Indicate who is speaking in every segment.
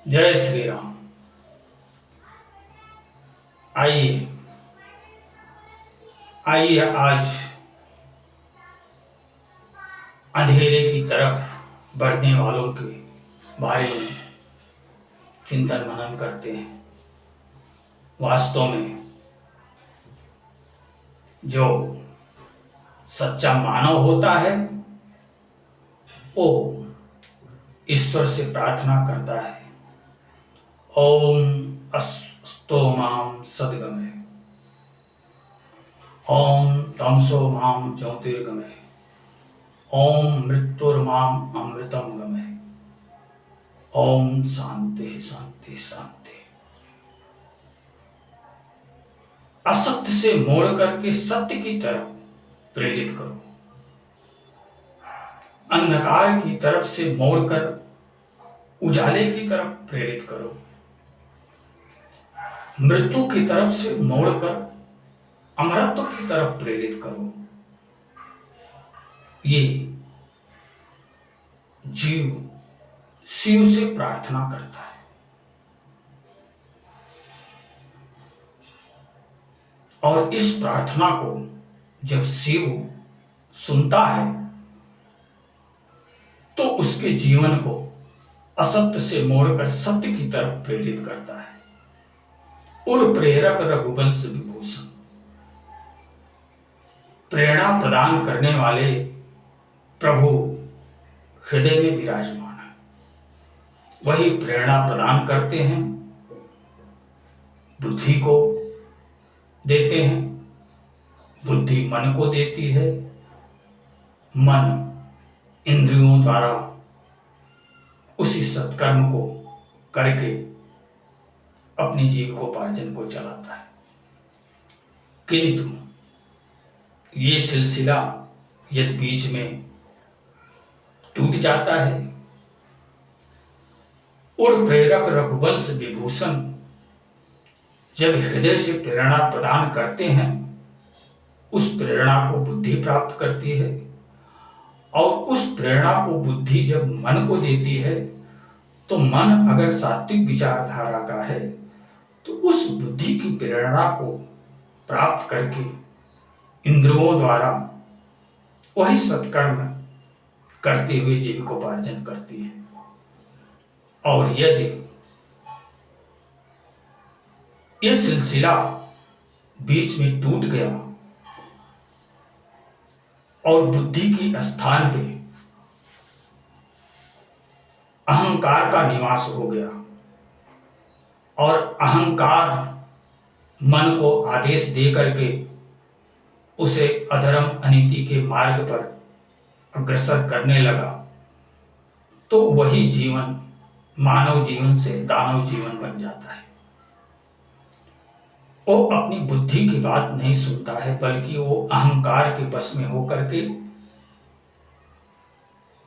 Speaker 1: जय श्री राम। आइए आइए आज अंधेरे की तरफ बढ़ने वालों के बारे में चिंतन मनन करते हैं। वास्तव में जो सच्चा मानव होता है वो ईश्वर से प्रार्थना करता है, ओम अस्तो माम सद्गमय, ओम तमसो माम ज्योतिर्गमय, ओम मृत्युर्माम अमृतम गमय, ओम शांति शांति शांति। असत्य से मोड़ करके सत्य की तरफ प्रेरित करो, अंधकार की तरफ से मोड़कर उजाले की तरफ प्रेरित करो, मृत्यु की तरफ से मोड़कर अमरत्व की तरफ प्रेरित करो। ये जीव शिव से प्रार्थना करता है और इस प्रार्थना को जब शिव सुनता है तो उसके जीवन को असत्य से मोड़कर सत्य की तरफ प्रेरित करता है। और प्रेरक रघुवंश विभूषण, प्रेरणा प्रदान करने वाले प्रभु हृदय में विराजमान है। वही प्रेरणा प्रदान करते हैं, बुद्धि को देते हैं, बुद्धि मन को देती है, मन इंद्रियों द्वारा उसी सत्कर्म को करके अपनी जीविकोपार्जन को चलाता है। किंतु ये सिलसिला यदि बीच में टूट जाता है और प्रेरक रघुवंश विभूषण जब हृदय से प्रेरणा प्रदान करते हैं, उस प्रेरणा को बुद्धि प्राप्त करती है और उस प्रेरणा को बुद्धि जब मन को देती है तो मन अगर सात्विक विचारधारा का है तो उस बुद्धि की प्रेरणा को प्राप्त करके इंद्रियों द्वारा वही सत्कर्म करते हुए जीविकोपार्जन करती है। और यदि यह सिलसिला बीच में टूट गया और बुद्धि के स्थान पे अहंकार का निवास हो गया और अहंकार मन को आदेश दे करके उसे अधर्म अनीति के मार्ग पर अग्रसर करने लगा, तो वही जीवन मानव जीवन से दानव जीवन बन जाता है। वो अपनी बुद्धि की बात नहीं सुनता है, बल्कि वो अहंकार के बस में होकर के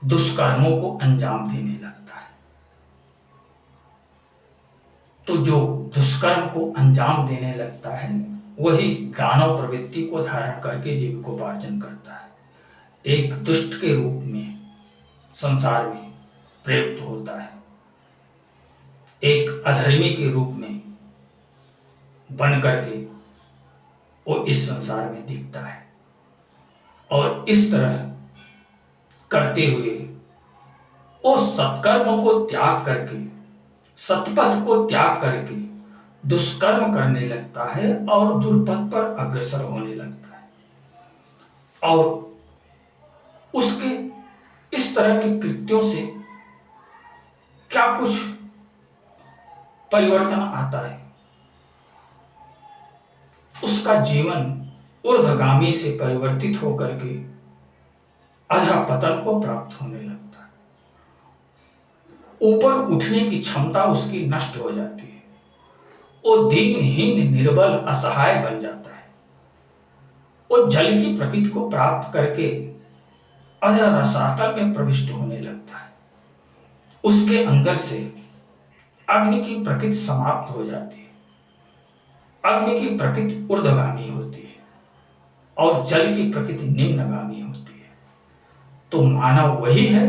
Speaker 1: दुष्कर्मों को अंजाम देने लगता है। तो जो दुष्कर्म को अंजाम देने लगता है वही दानव प्रवृत्ति को धारण करके जीविकोपार्जन करता है। एक दुष्ट के रूप में संसार में प्रयुक्त होता है, एक अधर्मी के रूप में बन करके वो इस संसार में दिखता है। और इस तरह करते हुए वो सत्कर्म को त्याग करके, सतपथ को त्याग करके दुष्कर्म करने लगता है और दुर्पथ पर अग्रसर होने लगता है। और उसके इस तरह के कृत्यों से क्या कुछ परिवर्तन आता है, उसका जीवन ऊर्ध्वगामी से परिवर्तित होकर के अधःपतन को प्राप्त होने लगता है। ऊपर उठने की क्षमता उसकी नष्ट हो जाती है, वो दीनहीन निर्बल असहाय बन जाता है। वो जल की प्रकृति को प्राप्त करके अधर रसातल में प्रविष्ट होने लगता है। उसके अंदर से अग्नि की प्रकृति समाप्त हो जाती है, अग्नि की प्रकृति ऊर्ध्वगामी होती है और जल की प्रकृति निम्नगामी होती है। तो मानव वही है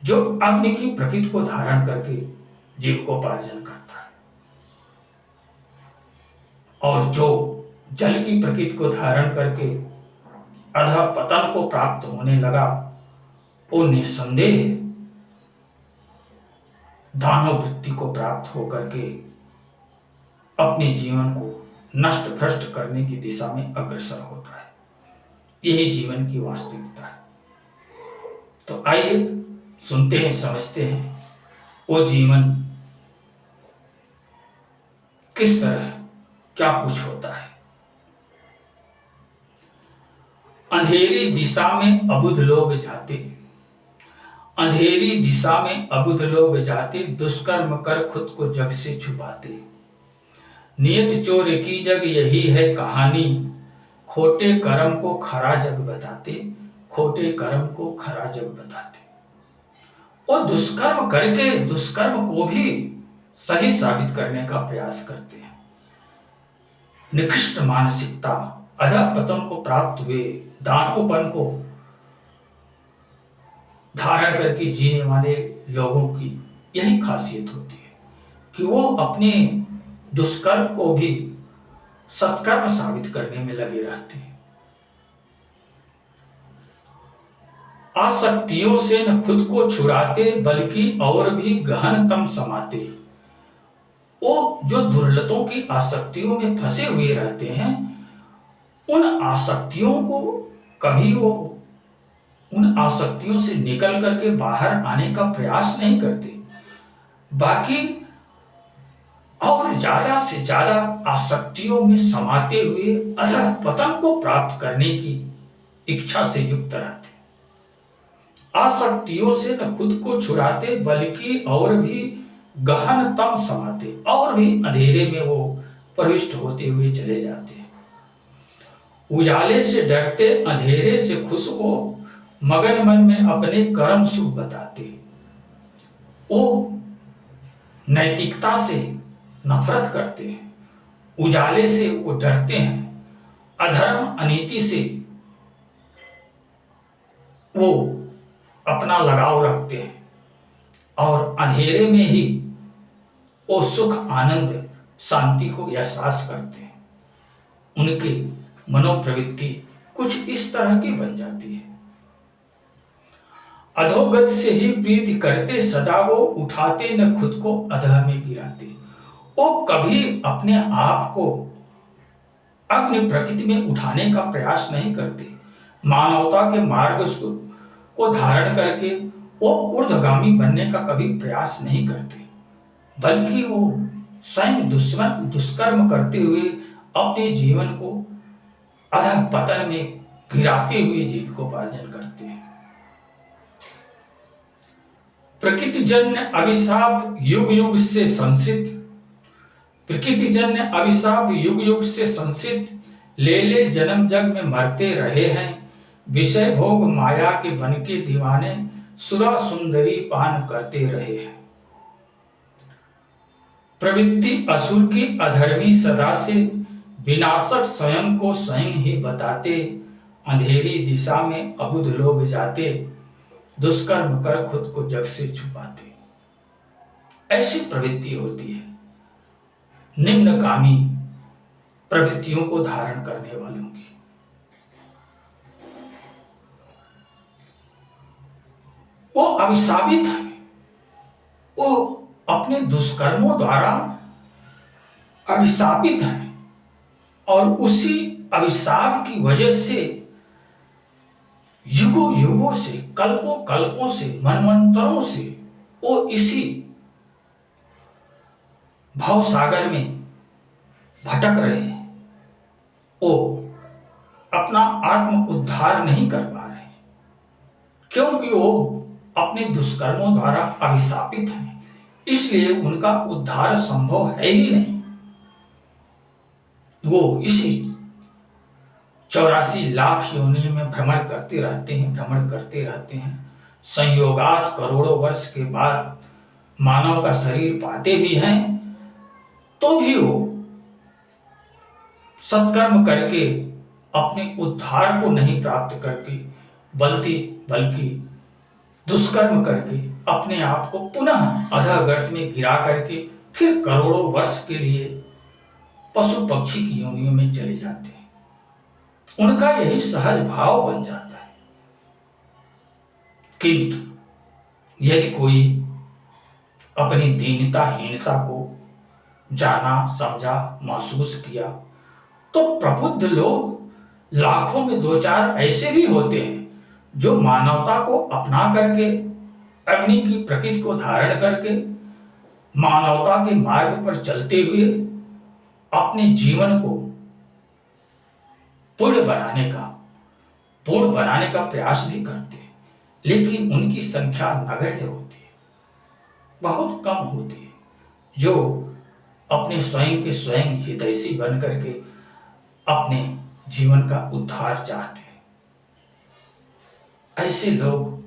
Speaker 1: जो अग्नि की प्रकृति को धारण करके जीविकोपार्जन करता है। और जो जल की प्रकृति को धारण करके अधःपतन को प्राप्त होने लगा, वो निस्संदेह दानव वृत्ति को प्राप्त होकर के अपने जीवन को नष्ट भ्रष्ट करने की दिशा में अग्रसर होता है। यही जीवन की वास्तविकता है। तो आइए सुनते हैं, समझते हैं वो जीवन किस तरह, क्या कुछ होता है। अंधेरी दिशा में अबुध लोग जाते, अंधेरी दिशा में अबुध लोग जाते, दुष्कर्म कर खुद को जग से छुपाते। नियत चोर की जग यही है कहानी, खोटे कर्म को खरा जग बताते, खोटे कर्म को खरा जग बताते। और दुष्कर्म करके दुष्कर्म को भी सही साबित करने का प्रयास करते हैं। निकृष्ट मानसिकता, अधःपतन को प्राप्त हुए दानवपन को धारण करके जीने वाले लोगों की यही खासियत होती है कि वो अपने दुष्कर्म को भी सत्कर्म साबित करने में लगे रहते हैं। आसक्तियों से न खुद को छुड़ाते, बल्कि और भी गहनतम समाते। वो जो दुर्लतों की आसक्तियों में फंसे हुए रहते हैं, उन आसक्तियों को कभी वो उन आसक्तियों से निकल करके बाहर आने का प्रयास नहीं करते, बाकी और ज्यादा से ज्यादा आसक्तियों में समाते हुए अधःपतन को प्राप्त करने की इच्छा से युक्त रहते। आसक्तियों से न खुद को छुड़ाते, बल्कि और भी गहनतम समाते, और भी अंधेरे में वो प्रविष्ट होते हुए चले जाते हैं। उजाले से डरते, अंधेरे से खुश हो, मगन मन में अपने कर्म शुभ बताते। वो नैतिकता से नफरत करते हैं, उजाले से वो डरते हैं, अधर्म अनीति से वो अपना लगाव रखते हैं, और अंधेरे में ही वो सुख आनंद शांति को एहसास करते हैं। उनकी मनोप्रवृत्ति कुछ इस तरह की बन जाती है। अधोगत से ही प्रीति करते, सदा वो उठाते न खुद को अधः में गिराते। वो कभी अपने आप को अग्नि प्रकृति में उठाने का प्रयास नहीं करते। मानवता के मार्ग को धारण करके वो ऊर्ध्वगामी बनने का कभी प्रयास नहीं करते, बल्कि वो स्वयं दुष्कर्म करते हुए अपने जीवन को अधःपतन में गिराते हुए जीविकोपार्जन करते हैं। प्रकृतिजन्य अभिशाप युग युग से संसित, प्रकृतिजन्य अभिशाप युग युग से संसित, ले ले जन्म जग में मरते रहे हैं। विषय भोग माया के बन के दीवाने, सुरा सुंदरी पान करते रहे हैं। प्रवृत्ति असुर की अधर्मी सदा से, विनाशक स्वयं को स्वयं ही बताते। अंधेरी दिशा में अबुध लोग जाते, दुष्कर्म कर खुद को जग से छुपाते। ऐसी प्रवृत्ति होती है निम्नगामी प्रवृत्तियों को धारण करने वालों की। वो अभिशापित है, वो अपने दुष्कर्मों द्वारा अभिशापित है, और उसी अभिशाप की वजह से युगों युगों से, कल्पों कल्पों से, मनवंतरों से वो इसी भव सागर में भटक रहे हैं। वो अपना आत्म उद्धार नहीं कर पा रहे, क्योंकि वो अपने दुष्कर्मों द्वारा अभिशापित हैं। इसलिए उनका उद्धार संभव है ही नहीं। वो इसी 84 लाख योनियों में भ्रमण करते रहते हैं। संयोगात करोड़ों वर्ष के बाद मानव का शरीर पाते भी हैं, तो भी वो सत्कर्म करके अपने उद्धार को नहीं प्राप्त करके, बल्कि दुष्कर्म करके अपने आप को पुनः अधःगर्त में गिरा करके फिर करोड़ों वर्ष के लिए पशु पक्षी की योनियों में चले जाते हैं। उनका यही सहज भाव बन जाता है। किंतु यदि कोई अपनी दीनता हीनता को जाना, समझा, महसूस किया, तो प्रबुद्ध लोग लाखों में दो चार ऐसे भी होते हैं जो मानवता को अपना करके, अग्नि की प्रकृति को धारण करके, मानवता के मार्ग पर चलते हुए अपने जीवन को पूर्ण बनाने का प्रयास भी करते हैं, लेकिन उनकी संख्या नगण्य होती है, बहुत कम होती है, जो अपने स्वयं के स्वयं हितैषी बन करके अपने जीवन का उद्धार चाहते हैं। ऐसे लोग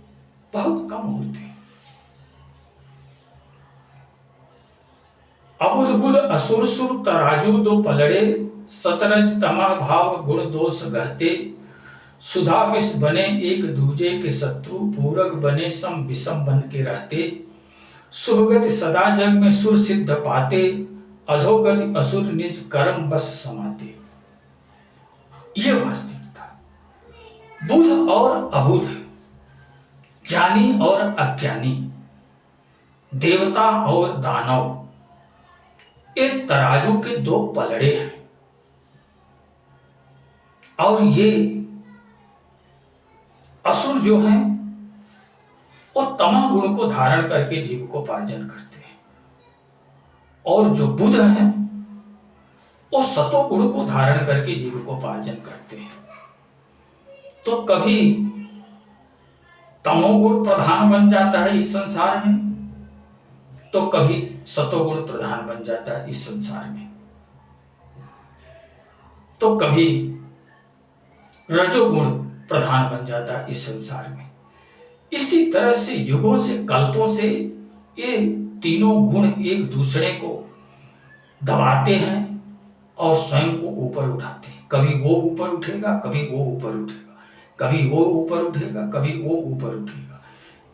Speaker 1: बहुत कम होते हैं। अबुध बुध असुर सुर तराजू दो पलड़े, सतरज तमा भाव गुण दोष गहते, सुधा विष बने एक दूजे के शत्रु, पूरक बने सम विषम बन के रहते, शुभगति सदा जग में सुर सिद्ध पाते, अधोगति असुर निज कर्म बस समाते। ये वास्तविकता। बुध और अबुध, ज्ञानी और अज्ञानी, देवता और दानव, ये तराजू के दो पलड़े हैं। और ये असुर जो हैं वो तमो गुण को धारण करके जीव को पार्जन करते हैं, और जो बुध हैं वो सतो गुण को धारण करके जीव को पार्जन करते हैं। तो कभी तमोगुण प्रधान बन जाता है इस संसार में, तो कभी सतोगुण प्रधान बन जाता है इस संसार में, तो कभी रजोगुण प्रधान बन जाता है इस संसार में। इसी तरह से युगों से, कल्पों से ये तीनों गुण एक दूसरे को दबाते हैं और स्वयं को ऊपर उठाते हैं। कभी वो ऊपर उठेगा, कभी वो ऊपर उठेगा, कभी वो ऊपर उठेगा, कभी वो ऊपर उठेगा।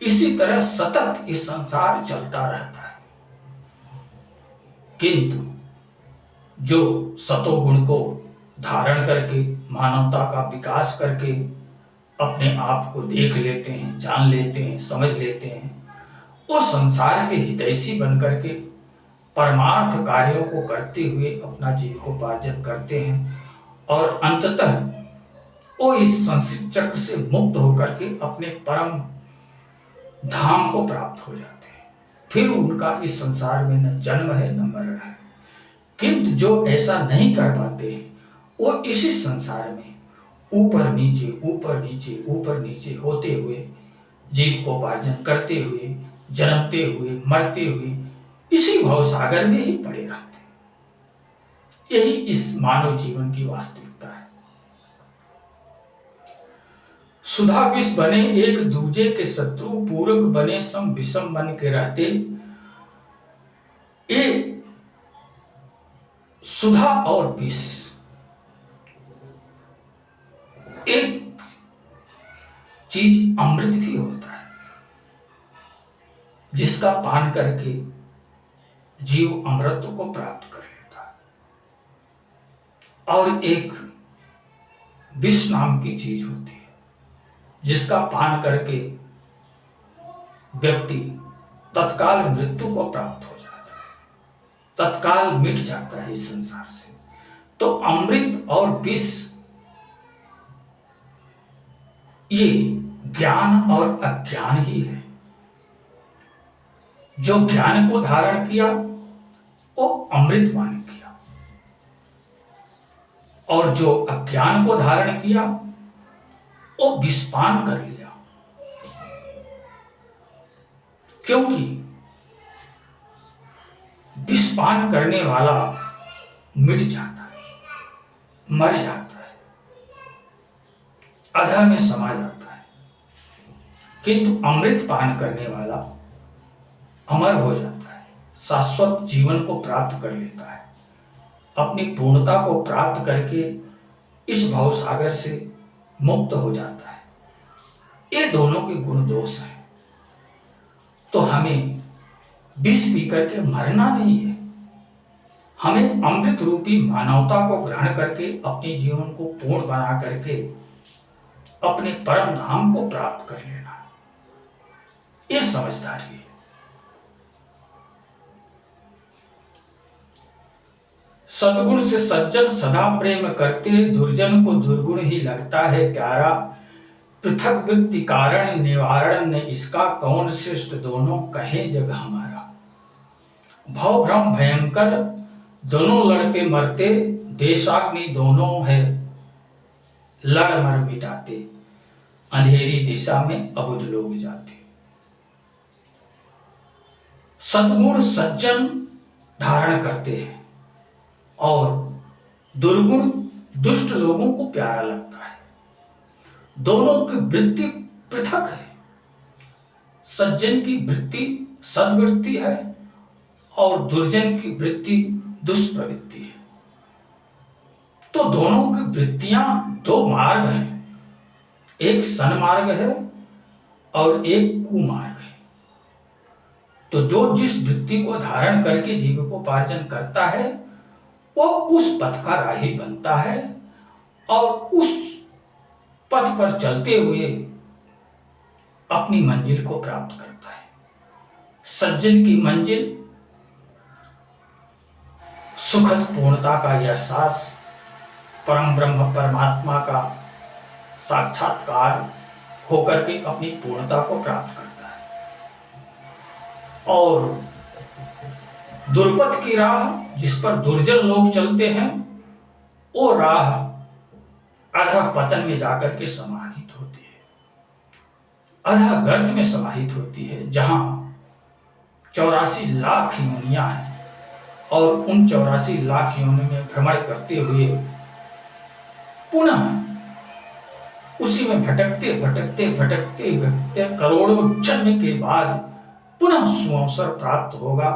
Speaker 1: इसी तरह सतत ये संसार चलता रहता है। किंतु जो सतोगुण को धारण करके, मानवता का विकास करके अपने आप को देख लेते हैं, जान लेते हैं, समझ लेते हैं, वो संसार के हितैषी बन करके परमार्थ कार्यों को करते हुए अपना जीविकोपार्जन करते हैं, और अंततः वो इस संसित चक्र से मुक्त होकर के अपने परम धाम को प्राप्त हो जाते हैं। फिर उनका इस संसार में न जन्म है न मरण है। किंतु जो ऐसा नहीं कर पाते हैं, वो इसी संसार में ऊपर नीचे, ऊपर नीचे, ऊपर नीचे होते हुए जीव को उपार्जन करते हुए, जन्मते हुए, मरते हुए इसी भव सागर में ही पड़े रहते हैं। यही इस मानव जीवन की वास्तविकता है। सुधा विष बने एक दूजे के शत्रु, पूरक बने सम विषम बन के रहते। ये सुधा और विष एक चीज अमृत भी होता है, जिसका पान करके जीव अमृत को प्राप्त कर लेता है, और एक विष नाम की चीज होती है जिसका पान करके व्यक्ति तत्काल मृत्यु को प्राप्त हो जाता है, तत्काल मिट जाता है इस संसार से। तो अमृत और विष ये ज्ञान और अज्ञान ही है। जो ज्ञान को धारण किया वो अमृत पान किया, और जो अज्ञान को धारण किया वो विषपान कर लिया। क्योंकि विषपान करने वाला मिट जाता है, मर जाता है, अधः में समा जाता है, किंतु अमृत पान करने वाला अमर हो जाता है, शाश्वत जीवन को प्राप्त कर लेता है, अपनी पूर्णता को प्राप्त करके इस भव सागर से मुक्त हो जाता है। ये दोनों के गुण दोष हैं। तो हमें विष पी करके मरना नहीं है, हमें अमृत रूपी मानवता को ग्रहण करके अपने जीवन को पूर्ण बना करके अपने परम धाम को प्राप्त कर लेना, ये समझदारी है। सद्गुण से सज्जन सदा प्रेम करते, दुर्जन को दुर्गुण ही लगता है प्यारा। पृथक वृत्ति कारण निवारण ने इसका, कौन श्रेष्ठ दोनों कहे जग हमारा। भव भ्रम भयंकर दोनों लड़ते मरते, देशाग्नि दोनों है लड़ मर मिटाते। अंधेरी दिशा में अबुध लोग जाते। सद्गुण सज्जन धारण करते हैं और दुर्गुण दुष्ट लोगों को प्यारा लगता है। दोनों की वृत्ति पृथक है। सज्जन की वृत्ति सद्वृत्ति है और दुर्जन की वृत्ति दुष्प्रवृत्ति है। तो दोनों की वृत्तियां दो मार्ग हैं, एक सन्मार्ग है और एक कुमार्ग है। तो जो जिस वृत्ति को धारण करके जीविकोपार्जन करता है वो उस पथ का राही बनता है और उस पथ पर चलते हुए अपनी मंजिल को प्राप्त करता है। सज्जन की मंजिल सुखद पूर्णता का एहसास, परम ब्रह्म परमात्मा का साक्षात्कार होकर के अपनी पूर्णता को प्राप्त करता है। और दुर्पथ की राह जिस पर दुर्जन लोग चलते हैं, वो राह अधः पतन में जाकर के समाहित होती है, अधः गर्त में समाहित होती है, जहां 84 लाख योनियां हैं और उन 84 लाख योनि में भ्रमण करते हुए पुनः उसी में भटकते भटकते भटकते भटकते करोड़ों जन्म के बाद पुनः सुअवसर प्राप्त होगा,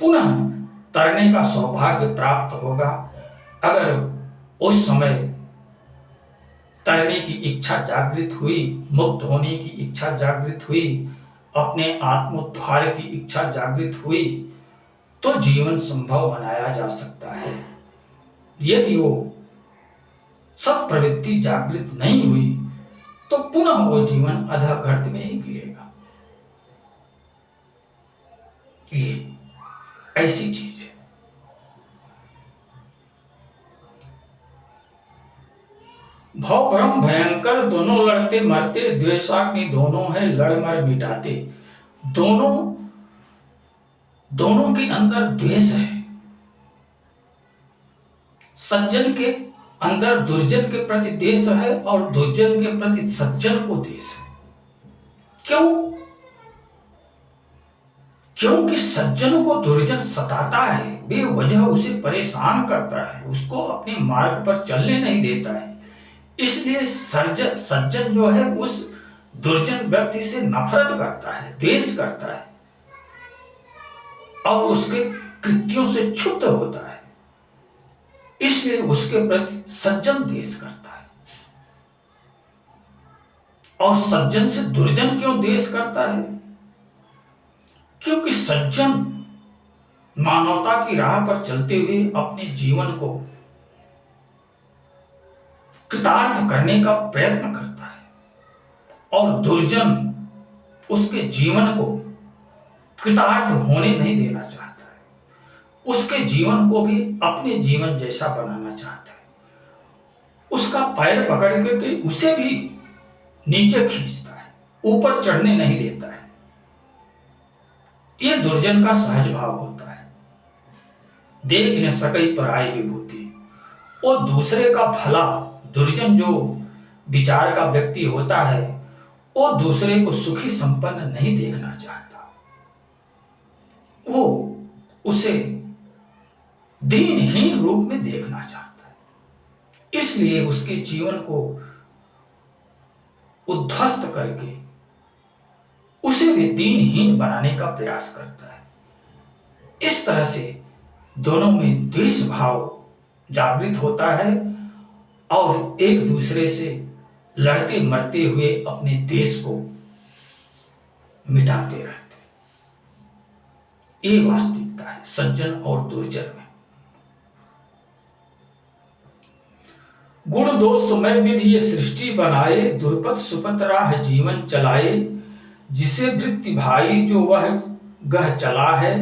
Speaker 1: पुनः तरने का सौभाग्य प्राप्त होगा। अगर उस समय तरने की इच्छा जागृत हुई, मुक्त होने की इच्छा जागृत हुई, अपने आत्मोद्धार की इच्छा जागृत हुई, तो जीवन संभव बनाया जा सकता है। यदि वो सब प्रवृत्ति जागृत नहीं हुई तो पुनः वो जीवन अधःगर्त में ही गिरेगा। ये ऐसी चीज है। भव भ्रम भयंकर दोनों लड़ते मरते, द्वेषाग्नि दोनों है लड़ मर मिटाते। दोनों के अंदर द्वेष है। सज्जन के अंदर दुर्जन के प्रति द्वेष है और दुर्जन के प्रति सज्जन को द्वेष है। क्यों? क्योंकि सज्जन को दुर्जन सताता है, बेवजह उसे परेशान करता है, उसको अपने मार्ग पर चलने नहीं देता है। इसलिए सज्जन जो है उस दुर्जन व्यक्ति से नफरत करता है, द्वेष करता है और उसके कृत्यों से क्षुब्ध होता है। इसलिए उसके प्रति सज्जन द्वेष करता है। और सज्जन से दुर्जन क्यों द्वेष करता है? क्योंकि सज्जन मानवता की राह पर चलते हुए अपने जीवन को कृतार्थ करने का प्रयत्न करता है और दुर्जन उसके जीवन को कृतार्थ होने नहीं देना चाहता है। उसके जीवन को भी अपने जीवन जैसा बनाना चाहता है। उसका पैर पकड़ करके उसे भी नीचे खींचता है, ऊपर चढ़ने नहीं देता है। यह दुर्जन का सहज भाव होता है। देख न सकई पराई विभूति, वो दूसरे का भला, दुर्जन जो विचार का व्यक्ति होता है वो दूसरे को सुखी संपन्न नहीं देखना चाहता, वो उसे दीनहीन रूप में देखना चाहता है। इसलिए उसके जीवन को उद्ध्वस्त करके उसे भी दीनहीन बनाने का प्रयास करता है। इस तरह से दोनों में द्वेष भाव जागृत होता है और एक दूसरे से लड़ते मरते हुए अपने देश को मिटाते रहते। ये वास्तविकता है सज्जन और दुर्जन में। गुण दोष समय विधि ये सृष्टि बनाए, दुर्पत सुपत राह जीवन चलाए। जिसे वृत्ति भाई जो वह गह चला है,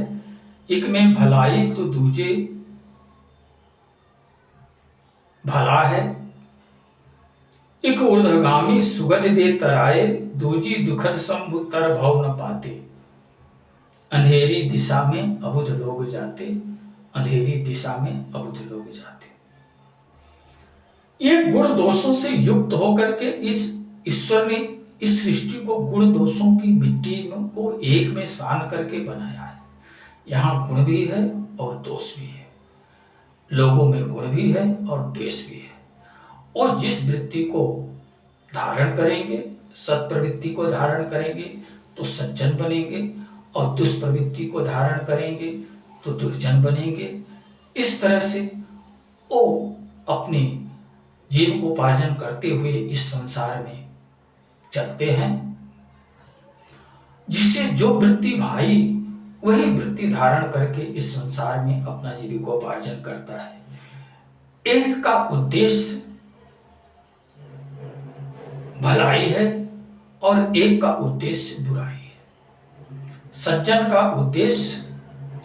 Speaker 1: एक में भलाई तो दूजे भला है। एक ऊर्ध्वगामी सुगध दे तराए, दूजी दुखद शंभु तर भव न पाते। अंधेरी दिशा में अबुध लोग जाते, अंधेरी दिशा में अबुध लोग जाते। ये गुण दोषों से युक्त होकर के इस ईश्वर ने इस सृष्टि को गुण दोषों की मिट्टी को एक में सान करके बनाया है। यहाँ गुण भी है और दोष भी है, लोगों में गुण भी है और द्वेष भी है। और जिस वृत्ति को धारण करेंगे, सत्प्रवृत्ति को धारण करेंगे तो सज्जन बनेंगे, और दुष्प्रवृत्ति को धारण करेंगे तो दुर्जन बनेंगे। इस तरह से वो अपने जीविकोपार्जन करते हुए इस संसार में चलते हैं। जिससे जो वृत्ति भाई वही वृत्ति धारण करके इस संसार में अपना जीविकोपार्जन करता है। एक का उद्देश्य भलाई है और एक का उद्देश्य बुराई है। सज्जन का उद्देश्य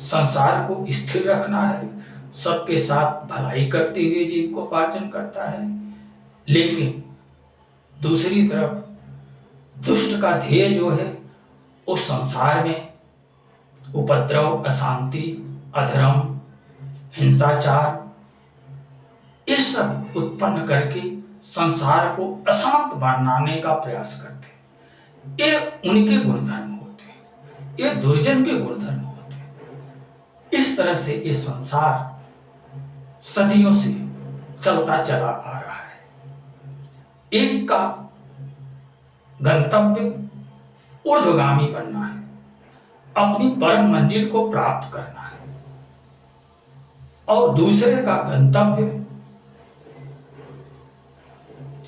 Speaker 1: संसार को स्थिर रखना है, सबके साथ भलाई करते हुए जीविकोपार्जन करता है। लेकिन दूसरी तरफ दुष्ट का ध्येय जो है वो संसार में उपद्रव, अशांति, अधर्म, हिंसाचार ये सब उत्पन्न करके संसार को अशांत बनाने का प्रयास करते हैं। ये उनके गुणधर्म होते हैं, ये दुर्जन के गुणधर्म होते हैं। इस तरह से ये संसार सदियों से चलता चला आ रहा है। एक का गंतव्य ऊर्ध्वगामी बनना है, अपनी परम मंजिल को प्राप्त करना है, और दूसरे का गंतव्य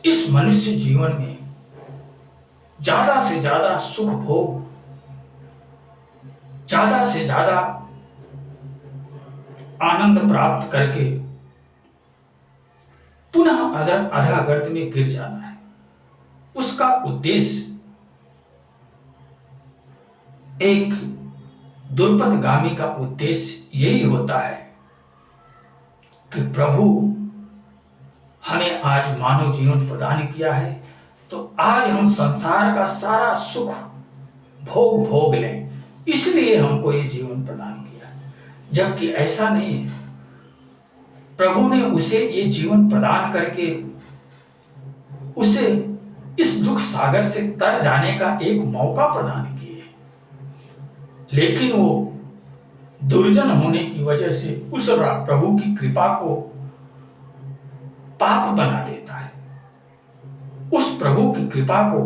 Speaker 1: इस मनुष्य जीवन में ज्यादा से ज्यादा सुख भोग, ज्यादा से ज्यादा आनंद प्राप्त करके पुनः अधोगति में गिर जाना है। उसका उद्देश्य एक दुर्पथगामी का उद्देश्य यही होता है कि प्रभु हमें आज मानव जीवन प्रदान किया है, तो आज हम संसार का सारा सुख भोग लें, इसलिए हमको ये जीवन प्रदान किया। जबकि ऐसा नहीं है। प्रभु ने उसे ये जीवन प्रदान करके उसे इस दुख सागर से तर जाने का एक मौका प्रदान किए, लेकिन वो दुर्जन होने की वजह से उस प्रभु की कृपा को पाप बना देता है। उस प्रभु की कृपा को,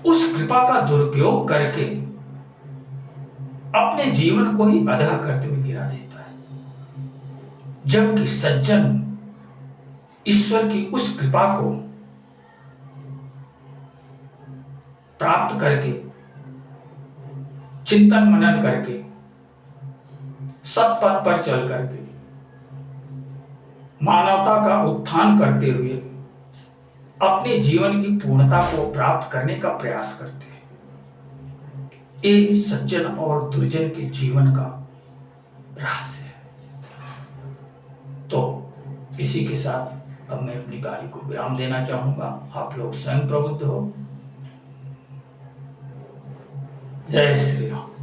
Speaker 1: उस कृपा का दुरुपयोग करके अपने जीवन को ही अधःगति में गिरा देता है। जबकि सज्जन ईश्वर की उस कृपा को प्राप्त करके, चिंतन मनन करके, सत्पथ पर चल करके मानवता का उत्थान करते हुए अपने जीवन की पूर्णता को प्राप्त करने का प्रयास करते हैं। ये सज्जन और दुर्जन के जीवन का रहस्य है। तो इसी के साथ अब मैं अपनी गाड़ी को विराम देना चाहूंगा। आप लोग स्वयं प्रबुद्ध हो। जय श्री राम।